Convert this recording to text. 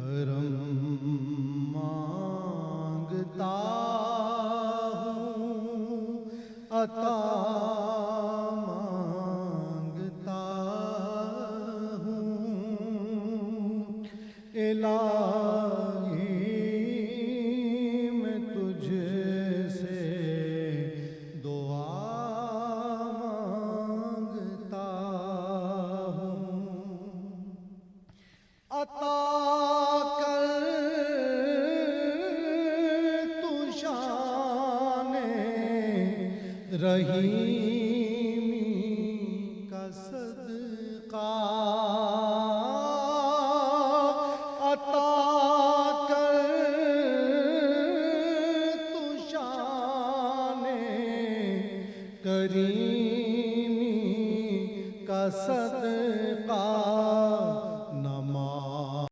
करम मांगता हूँ, अता मांगता हूँ। इलाही मैं तुझसे दुआ मांगता हूँ। अता कर तू शाने रही